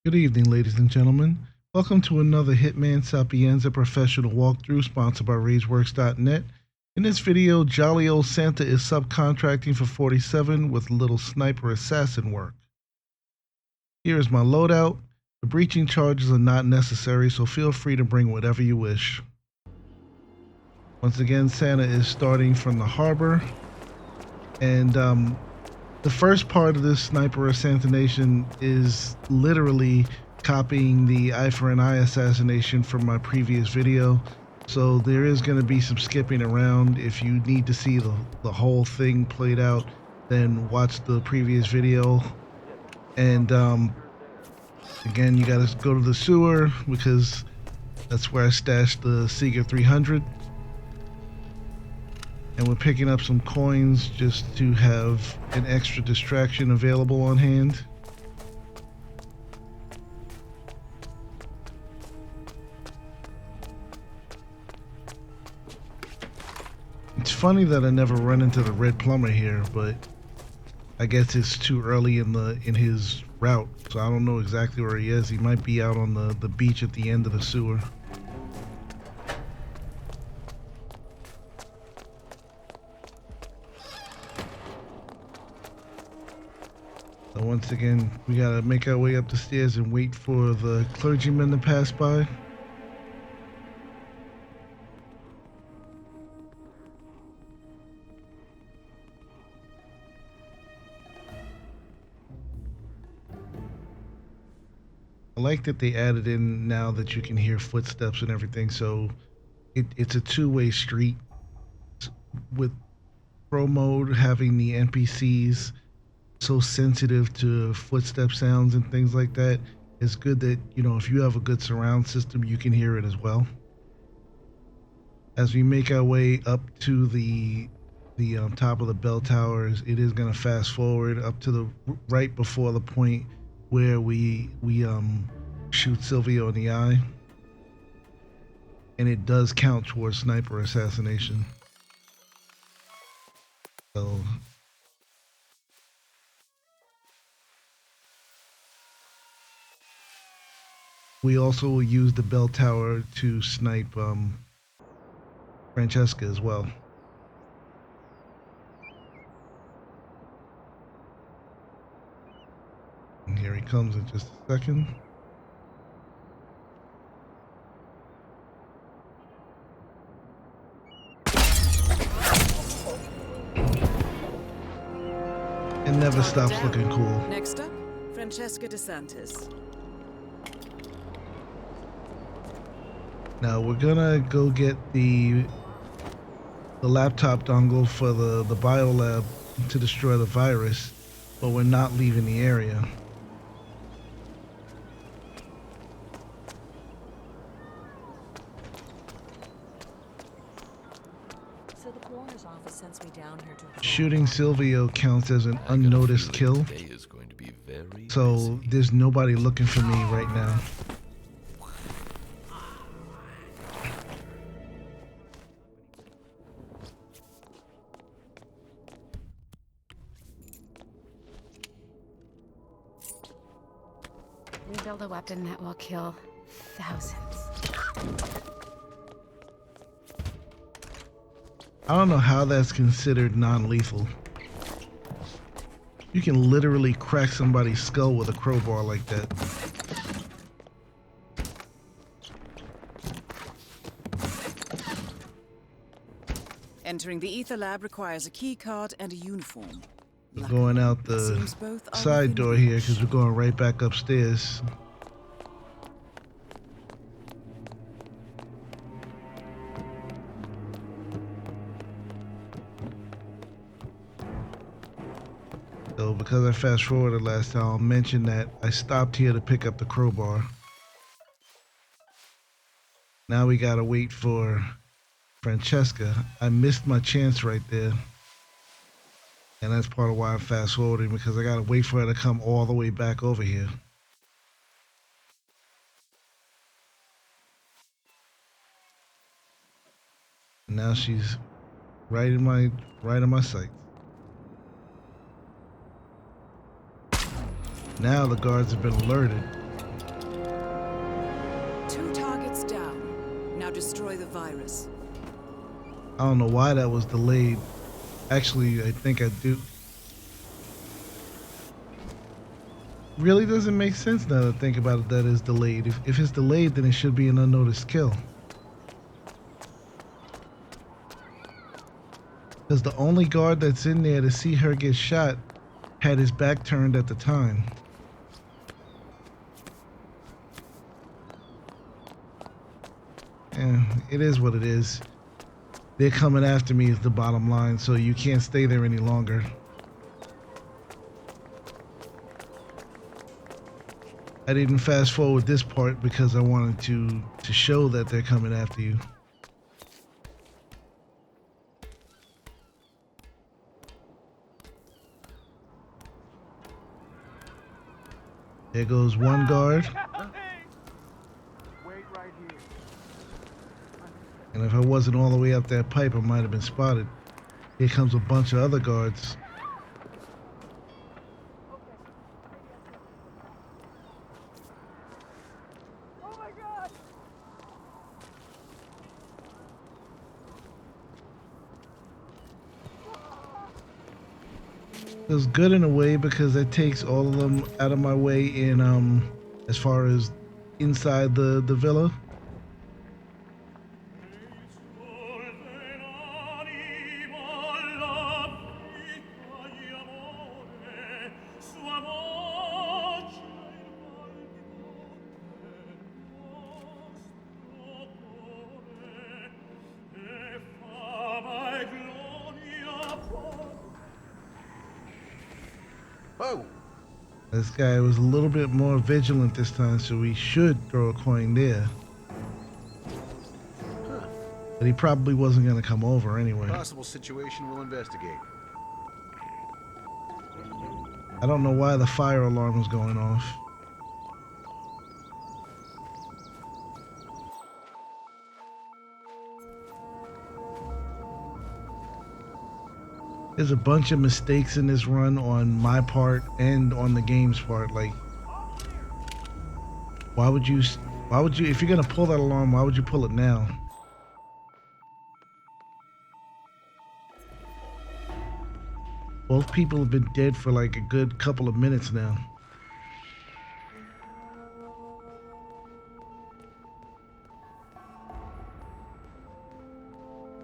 Good evening, ladies and gentlemen. Welcome to another Hitman Sapienza professional walkthrough sponsored by RageWorks.net. In this video, jolly old Santa is subcontracting for 47 with little sniper assassin work. Here is my loadout. The breaching charges are not necessary, so feel free to bring whatever you wish. Once again, Santa is starting from the harbor, and the first part of this Sniper ASantanation is literally copying the eye for an eye assassination from my previous video. So there is going to be some skipping around. If you need to see the whole thing played out, then watch the previous video. And again, you got to go to the sewer because that's where I stashed the Seeger 300. And we're picking up some coins just to have an extra distraction available on hand. It's funny that I never run into the red plumber here, but I guess it's too early in his route, so I don't know exactly where he is. He might be out on the beach at the end of the sewer. So once again, we gotta make our way up the stairs and wait for the clergyman to pass by. I like that they added in now that you can hear footsteps and everything, so it's a two-way street. With pro mode having the NPCs so sensitive to footstep sounds and things like that, it's good that, you know, if you have a good surround system, you can hear it as well. As we make our way up to the top of the bell towers, it is going to fast forward up to the right before the point where we shoot Silvio in the eye, and it does count towards sniper assassination. So we also will use the bell tower to snipe Francesca as well. And here he comes in just a second. It never stops looking cool. Next up, Francesca DeSantis. Now we're gonna go get the laptop dongle for the biolab to destroy the virus, but we're not leaving the area. So the coroner's office sends me down here to Shooting Silvio counts as an unnoticed kill, so there's nobody looking for me right now. We build a weapon that will kill thousands. I don't know how that's considered non-lethal. You can literally crack somebody's skull with a crowbar like that. Entering the ether lab requires a key card and a uniform. We're going out the side door here because we're going right back upstairs. So because I fast forwarded last time, I'll mention that I stopped here to pick up the crowbar. Now we gotta wait for Francesca. I missed my chance right there. And that's part of why I'm fast forwarding, because I gotta wait for her to come all the way back over here. And now she's right in my sights. Now the guards have been alerted. destroy the virus. I don't know why that was delayed. Actually, I think I do. Really doesn't make sense now to think about it that it's delayed. If it's delayed, then it should be an unnoticed kill. Because the only guard that's in there to see her get shot had his back turned at the time. And it is what it is. They're coming after me is the bottom line, so you can't stay there any longer. I didn't fast forward this part because I wanted to show that they're coming after you. There goes one guard. And if I wasn't all the way up that pipe, I might have been spotted. Here comes a bunch of other guards. It was good in a way because it takes all of them out of my way in as far as inside the villa. Oh. This guy was a little bit more vigilant this time, so we should throw a coin there. But he probably wasn't going to come over anyway. Possible situation we'll investigate. I don't know why the fire alarm was going off. There's a bunch of mistakes in this run on my part and on the game's part. Like, why would you, if you're gonna pull that alarm, why would you pull it now? Both people have been dead for like a good couple of minutes now.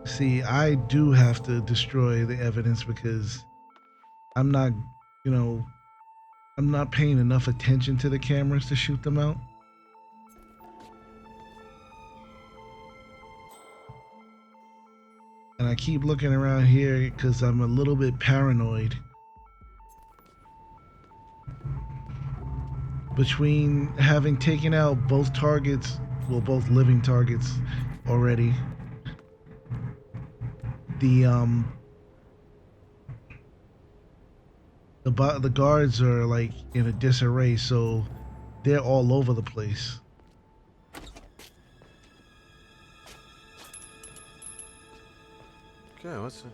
See, I do have to destroy the evidence because I'm not, I'm not paying enough attention to the cameras to shoot them out. And I keep looking around here because I'm a little bit paranoid. Between having taken out both targets, well, both living targets already. The guards are like in a disarray, so they're all over the place. Okay, what's it?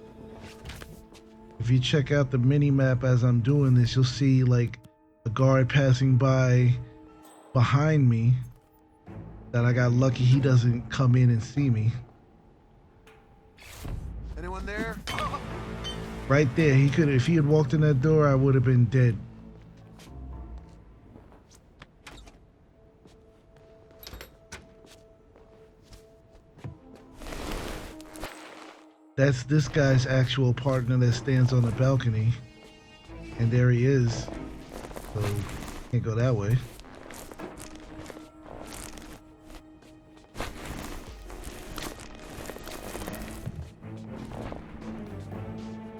If you check out the mini map as I'm doing this, you'll see like a guard passing by behind me that I got lucky he doesn't come in and see me. Anyone there? Right there, he could, if he had walked in that door, I would have been dead. That's this guy's actual partner that stands on the balcony. And there he is. So, can't go that way.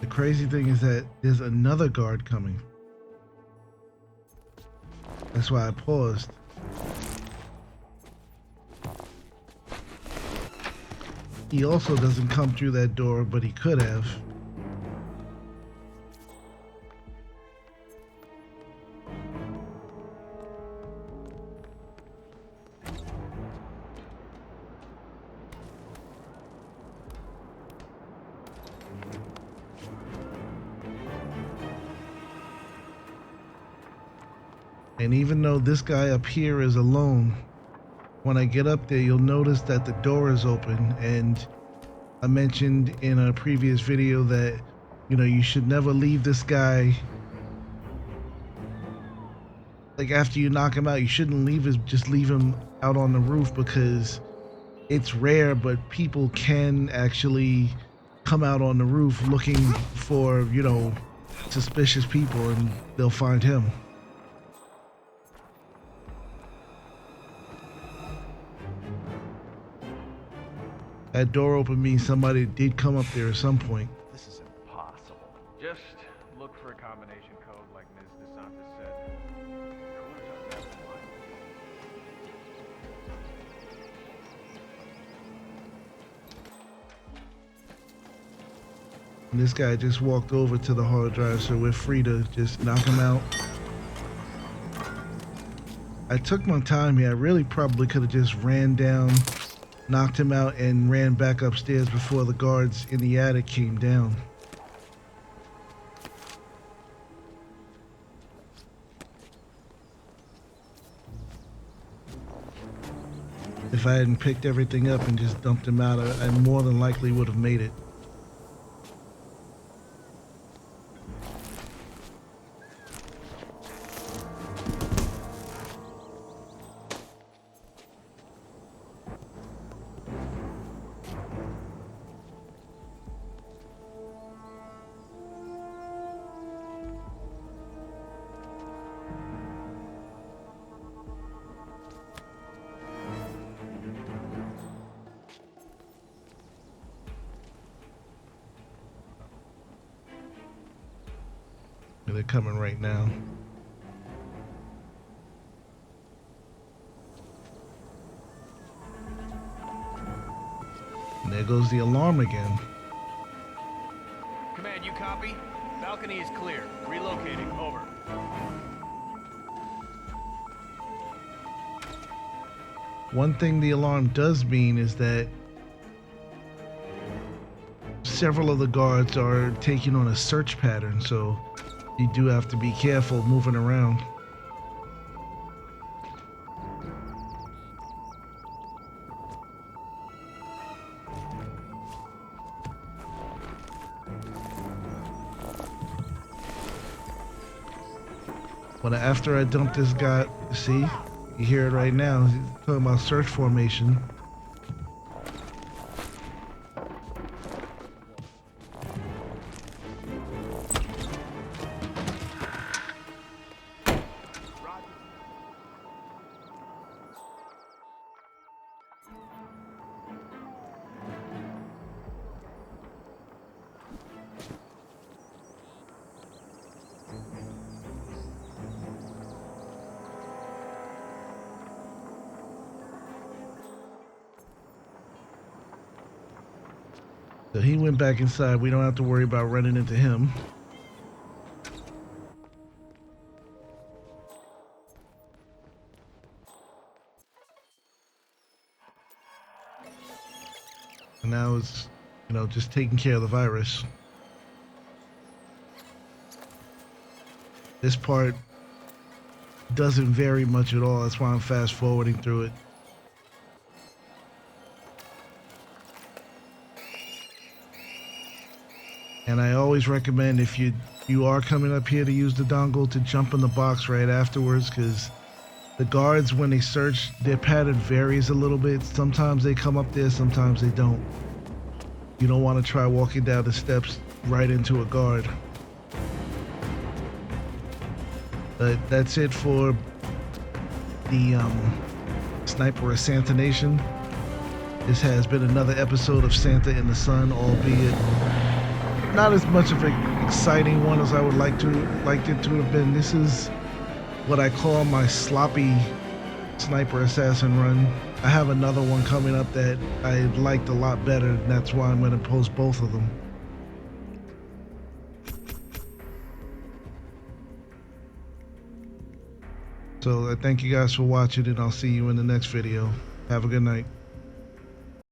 The crazy thing is that there's another guard coming. That's why I paused. He also doesn't come through that door, but he could have. And even though this guy up here is alone, When I get up there, you'll notice that the door is open, and I mentioned in a previous video that, you know, you should never leave this guy. Like, after you knock him out, you shouldn't just leave him out on the roof, because it's rare, but people can actually come out on the roof looking for, you know, suspicious people, and they'll find him. That door open means somebody did come up there at some point. This is impossible. Just look for a combination code like Ms. DeSantis said. Coolers are best in line. And this guy just walked over to the hard drive, so we're free to just knock him out. I took my time here. I really probably could have just ran down, knocked him out, and ran back upstairs before the guards in the attic came down. If I hadn't picked everything up and just dumped him out, I more than likely would have made it. They're coming right now. And there goes the alarm again. Command, you copy? Balcony is clear. Relocating. Over. One thing the alarm does mean is that several of the guards are taking on a search pattern, so you do have to be careful moving around. But after I dumped this guy, see, you hear it right now. He's talking about search formation. So he went back inside. We don't have to worry about running into him. And now it's, you know, just taking care of the virus. This part doesn't vary much at all. That's why I'm fast forwarding through it. And I always recommend, if you are coming up here to use the dongle, to jump in the box right afterwards, because the guards, when they search, their pattern varies a little bit. Sometimes they come up there, sometimes they don't. You don't want to try walking down the steps right into a guard. But that's it for the Sniper ASantanation. This has been another episode of Santa in the Sun, albeit not as much of an exciting one as I would liked it to have been. This is what I call my sloppy sniper assassin run. I have another one coming up that I liked a lot better, and that's why I'm going to post both of them. So I thank you guys for watching, and I'll see you in the next video. Have a good night.